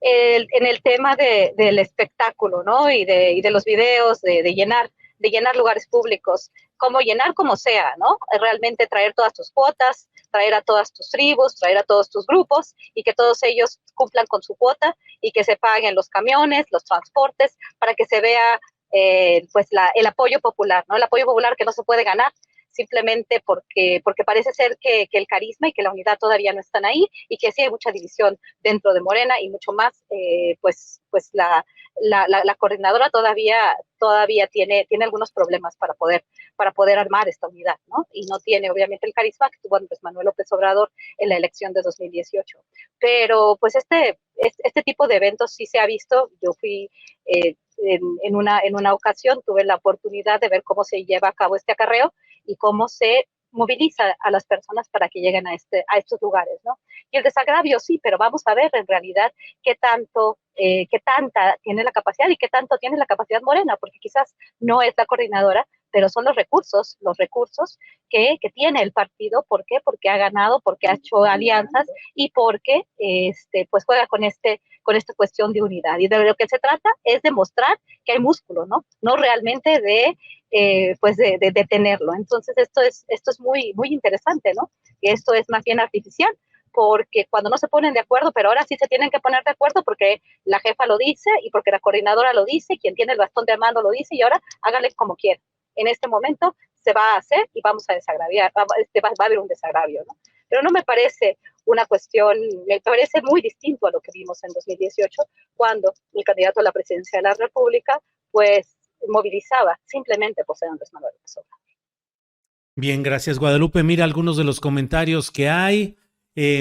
En el tema del espectáculo, ¿no? Y de los videos, de llenar lugares públicos, cómo llenar como sea, ¿no? Realmente traer todas tus cuotas, traer a todas tus tribus, traer a todos tus grupos y que todos ellos cumplan con su cuota y que se paguen los camiones, los transportes, para que se vea pues el apoyo popular, ¿no? El apoyo popular que no se puede ganar simplemente porque parece ser que el carisma y que la unidad todavía no están ahí y que sí hay mucha división dentro de Morena y mucho más, pues la coordinadora todavía tiene algunos problemas para poder armar esta unidad, ¿no? Y no tiene obviamente el carisma que tuvo Andrés Manuel López Obrador en la elección de 2018. Pero pues este tipo de eventos sí se ha visto. Yo fui en una ocasión, tuve la oportunidad de ver cómo se lleva a cabo este acarreo y cómo se moviliza a las personas para que lleguen a estos lugares, ¿no? Y el desagravio sí, pero vamos a ver en realidad qué tanta tiene la capacidad y qué tanto tiene la capacidad Morena, porque quizás no es la coordinadora, pero son los recursos que tiene el partido. ¿Por qué? Porque ha ganado, porque ha hecho alianzas y porque pues juega con esta cuestión de unidad. Y de lo que se trata es de mostrar que hay músculo, ¿no? No realmente de tenerlo. Entonces esto es muy, muy interesante, ¿no? Y esto es más bien artificial, porque cuando no se ponen de acuerdo, pero ahora sí se tienen que poner de acuerdo porque la jefa lo dice y porque la coordinadora lo dice, quien tiene el bastón de mando lo dice y ahora háganle como quieran. En este momento se va a hacer y vamos a desagraviar, va a haber un desagravio, ¿no? Pero no me parece una cuestión, me parece muy distinto a lo que vimos en 2018, cuando el candidato a la presidencia de la República, pues, movilizaba simplemente por ser Andrés Manuel López Obrador. Bien, gracias, Guadalupe. Mira algunos de los comentarios que hay.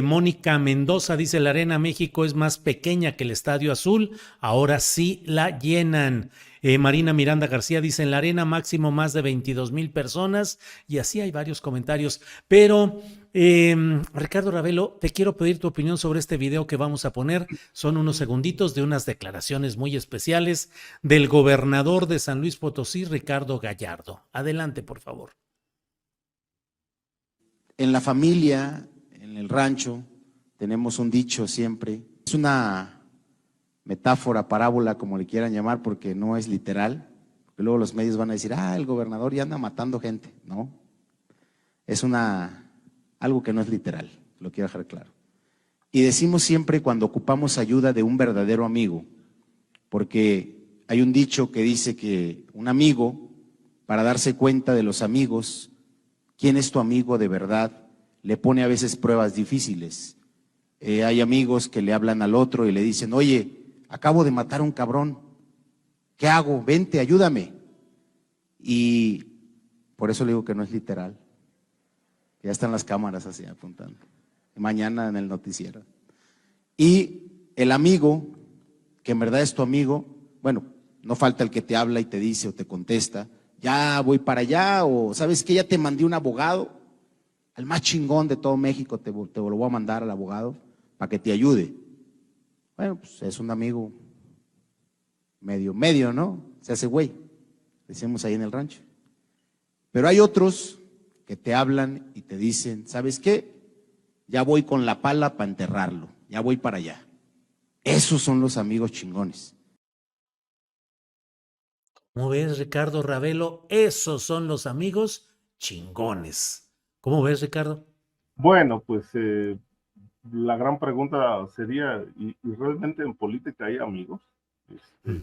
Mónica Mendoza dice: la Arena México es más pequeña que el Estadio Azul, ahora sí la llenan. Marina Miranda García dice: en la Arena máximo más de 22,000 personas, y así hay varios comentarios. Pero Ricardo Ravelo, te quiero pedir tu opinión sobre este video que vamos a poner. Son unos segunditos de unas declaraciones muy especiales del gobernador de San Luis Potosí, Ricardo Gallardo. Adelante, por favor. En la familia, en el rancho, tenemos un dicho siempre. Es una metáfora, parábola, como le quieran llamar, porque no es literal. Porque luego los medios van a decir: el gobernador ya anda matando gente. No, es algo que no es literal, lo quiero dejar claro. Y decimos siempre cuando ocupamos ayuda de un verdadero amigo, porque hay un dicho que dice que un amigo, para darse cuenta de los amigos, quién es tu amigo de verdad, le pone a veces pruebas difíciles. Hay amigos que le hablan al otro y le dicen: oye, acabo de matar a un cabrón, ¿qué hago? Vente, ayúdame. Y por eso le digo que no es literal. Ya están las cámaras así apuntando. Mañana en el noticiero. Y el amigo, que en verdad es tu amigo, bueno, no falta el que te habla y te dice o te contesta: ya voy para allá, o ¿sabes qué? Ya te mandé un abogado, al más chingón de todo México, te lo voy a mandar al abogado para que te ayude. Bueno, pues es un amigo medio, ¿no? Se hace güey, decimos ahí en el rancho. Pero hay otros que te hablan y te dicen: ¿sabes qué? Ya voy con la pala para enterrarlo, ya voy para allá. Esos son los amigos chingones. ¿Cómo ves, Ricardo Ravelo? Esos son los amigos chingones. ¿Cómo ves, Ricardo? Bueno, pues la gran pregunta sería, ¿y realmente en política hay amigos? Yo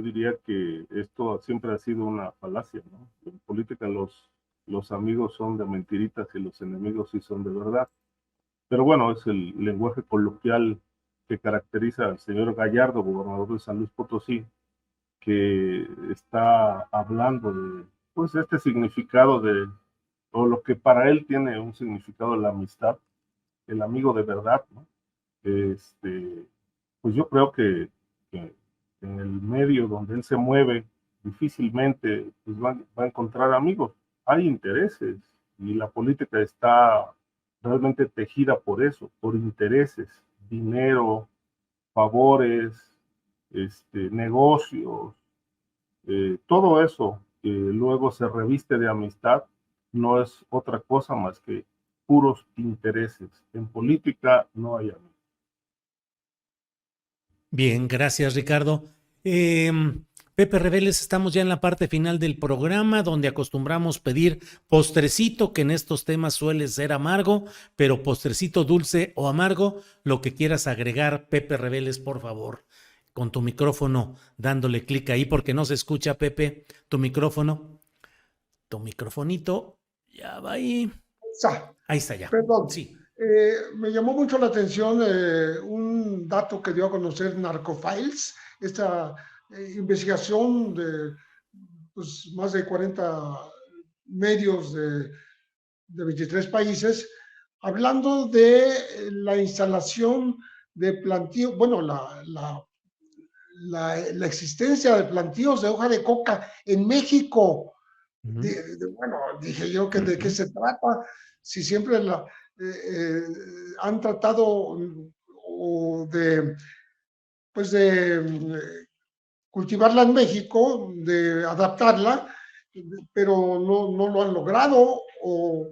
diría que esto siempre ha sido una falacia, ¿no? En política los amigos son de mentiritas y los enemigos sí son de verdad. Pero bueno, es el lenguaje coloquial que caracteriza al señor Gallardo, gobernador de San Luis Potosí, que está hablando de, pues, este significado de, o lo que para él tiene un significado de la amistad, el amigo de verdad, ¿no? Pues yo creo que en el medio donde él se mueve, difícilmente pues va a encontrar amigos. Hay intereses y la política está realmente tejida por eso, por intereses, dinero, favores, negocios, todo eso que luego se reviste de amistad no es otra cosa más que puros intereses. En política no hay amigos. Bien, gracias, Ricardo. Pepe Reveles, estamos ya en la parte final del programa donde acostumbramos pedir postrecito, que en estos temas suele ser amargo, pero postrecito dulce o amargo, lo que quieras agregar, Pepe Reveles, por favor, con tu micrófono, dándole clic ahí porque no se escucha, Pepe, tu microfonito, ya va ahí. Ahí está ya. Perdón. Sí. Me llamó mucho la atención un dato que dio a conocer Narcofiles, esta investigación de pues, más de 40 medios de 23 países, hablando de la instalación de plantíos, bueno, la existencia de plantíos de hoja de coca en México. Bueno, dije yo que de qué se trata, si siempre han tratado de, pues de cultivarla en México, de adaptarla, pero no lo han logrado o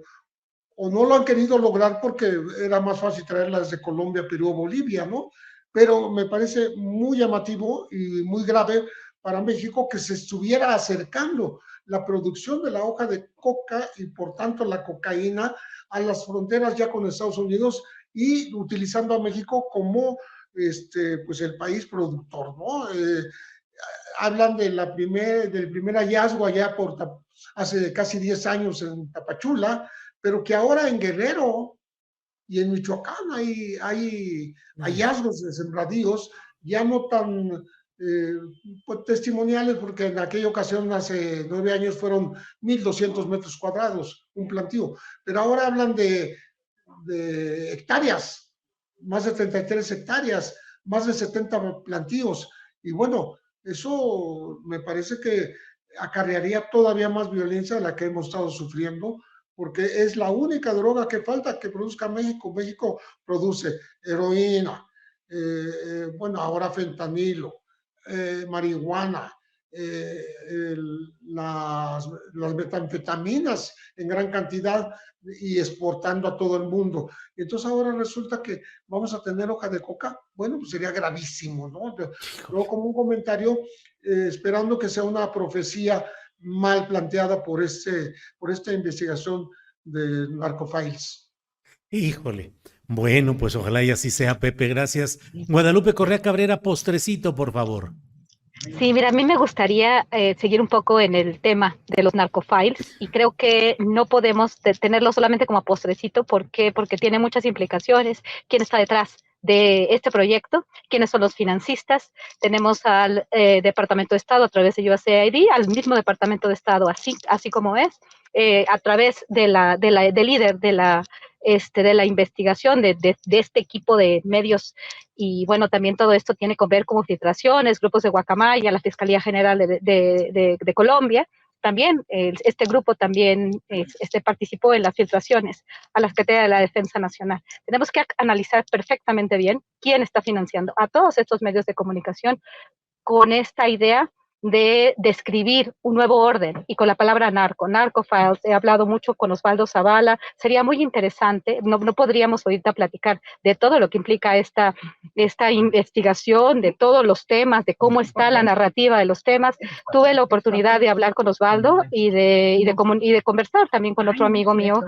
no lo han querido lograr porque era más fácil traerla desde Colombia, Perú o Bolivia, ¿no? Pero me parece muy llamativo y muy grave para México que se estuviera acercando la producción de la hoja de coca y por tanto la cocaína a las fronteras ya con Estados Unidos y utilizando a México como pues el país productor, ¿no? Hablan de del primer hallazgo allá hace casi 10 años en Tapachula, pero que ahora en Guerrero y en Michoacán hay hallazgos de sembradíos ya no tan pues, testimoniales, porque en aquella ocasión, hace 9 años, fueron 1,200 metros cuadrados, un plantío, pero ahora hablan de hectáreas, más de 33 hectáreas, más de 70 plantíos, y bueno, eso me parece que acarrearía todavía más violencia de la que hemos estado sufriendo, porque es la única droga que falta que produzca México. México produce heroína, bueno, ahora fentanilo, marihuana, las metanfetaminas en gran cantidad y exportando a todo el mundo. Entonces ahora resulta que vamos a tener hoja de coca. Bueno, pues sería gravísimo, ¿no? Luego, como un comentario, esperando que sea una profecía mal planteada por esta investigación de Narcofiles. Híjole. Bueno, pues ojalá y así sea, Pepe. Gracias. Guadalupe Correa Cabrera, postrecito, por favor. Sí, mira, a mí me gustaría seguir un poco en el tema de los narcofiles y creo que no podemos tenerlo solamente como postrecito. ¿Por qué? Porque tiene muchas implicaciones. ¿Quién está detrás de este proyecto? ¿Quiénes son los financistas? Tenemos al Departamento de Estado a través de USAID, al mismo Departamento de Estado, así como es, a través del líder de la investigación de este equipo de medios. Y bueno, también todo esto tiene que ver con filtraciones, grupos de Guacamaya, la Fiscalía General de Colombia. También este grupo también participó en las filtraciones a la Secretaría de la Defensa Nacional. Tenemos que analizar perfectamente bien quién está financiando a todos estos medios de comunicación con esta idea de describir un nuevo orden, y con la palabra narcofiles, he hablado mucho con Osvaldo Zavala, sería muy interesante, no podríamos ahorita platicar de todo lo que implica esta investigación, de todos los temas, de cómo está la narrativa de los temas. Tuve la oportunidad de hablar con Osvaldo y de conversar también con otro amigo mío,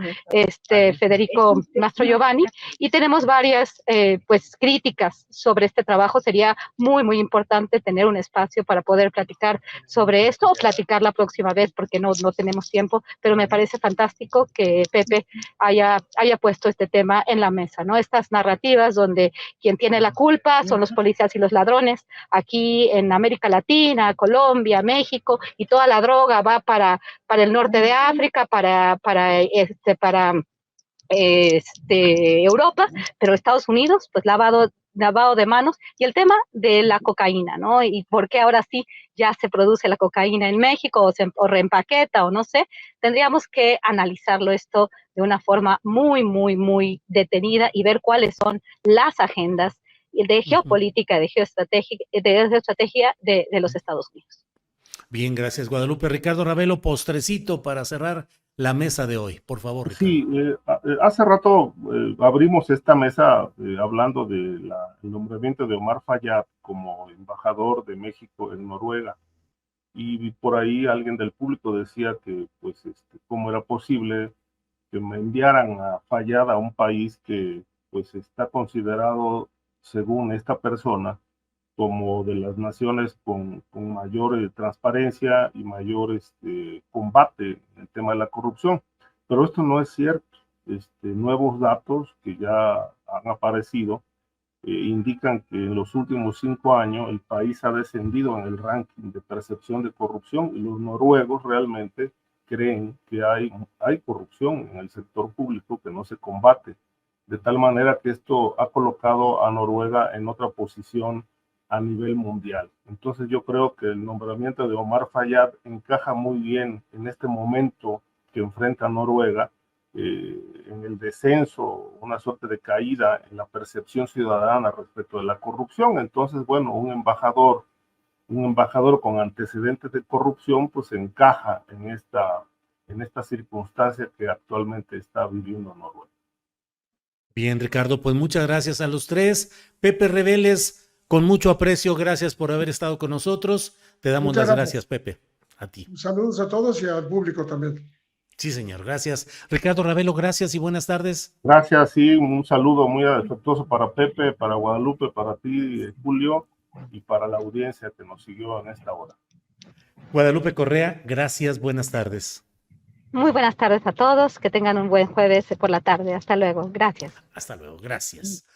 Federico Mastro Giovanni, y tenemos varias pues críticas sobre este trabajo. Sería muy, muy importante tener un espacio para poder platicar sobre esto, o platicar la próxima vez porque no tenemos tiempo, pero me parece fantástico que Pepe haya puesto este tema en la mesa, ¿no? Estas narrativas donde quien tiene la culpa son los policías y los ladrones, aquí en América Latina, Colombia, México, y toda la droga va para el norte de África, para Europa, pero Estados Unidos, pues lavado de manos, y el tema de la cocaína, ¿no? Y por qué ahora sí ya se produce la cocaína en México, o reempaqueta, o no sé, tendríamos que analizarlo esto de una forma muy, muy, muy detenida y ver cuáles son las agendas de geopolítica, de geoestrategia de los Estados Unidos. Bien, gracias, Guadalupe. Ricardo Ravelo, postrecito para cerrar la mesa de hoy, por favor, Ricardo. Sí, hace rato abrimos esta mesa hablando del nombramiento de Omar Fayad como embajador de México en Noruega, y por ahí alguien del público decía que pues cómo era posible que me enviaran a Fayad a un país que pues está considerado, según esta persona, como de las naciones con mayor transparencia y mayor combate en el tema de la corrupción. Pero esto no es cierto. Nuevos datos que ya han aparecido indican que en los últimos 5 años el país ha descendido en el ranking de percepción de corrupción, y los noruegos realmente creen que hay corrupción en el sector público que no se combate, de tal manera que esto ha colocado a Noruega en otra posición a nivel mundial. Entonces yo creo que el nombramiento de Omar Fayad encaja muy bien en este momento que enfrenta Noruega, en el descenso, una suerte de caída en la percepción ciudadana respecto de la corrupción. Entonces, bueno, un embajador con antecedentes de corrupción pues encaja en esta circunstancia que actualmente está viviendo Noruega. Bien, Ricardo, pues muchas gracias a los tres. Pepe Reveles, con mucho aprecio, gracias por haber estado con nosotros. Te damos las gracias, Pepe. A ti. Saludos a todos y al público también. Sí, señor, gracias. Ricardo Ravelo, gracias y buenas tardes. Gracias, sí, un saludo muy afectuoso para Pepe, para Guadalupe, para ti, Julio, y para la audiencia que nos siguió en esta hora. Guadalupe Correa, gracias, buenas tardes. Muy buenas tardes a todos, que tengan un buen jueves por la tarde. Hasta luego, gracias. Hasta luego, gracias.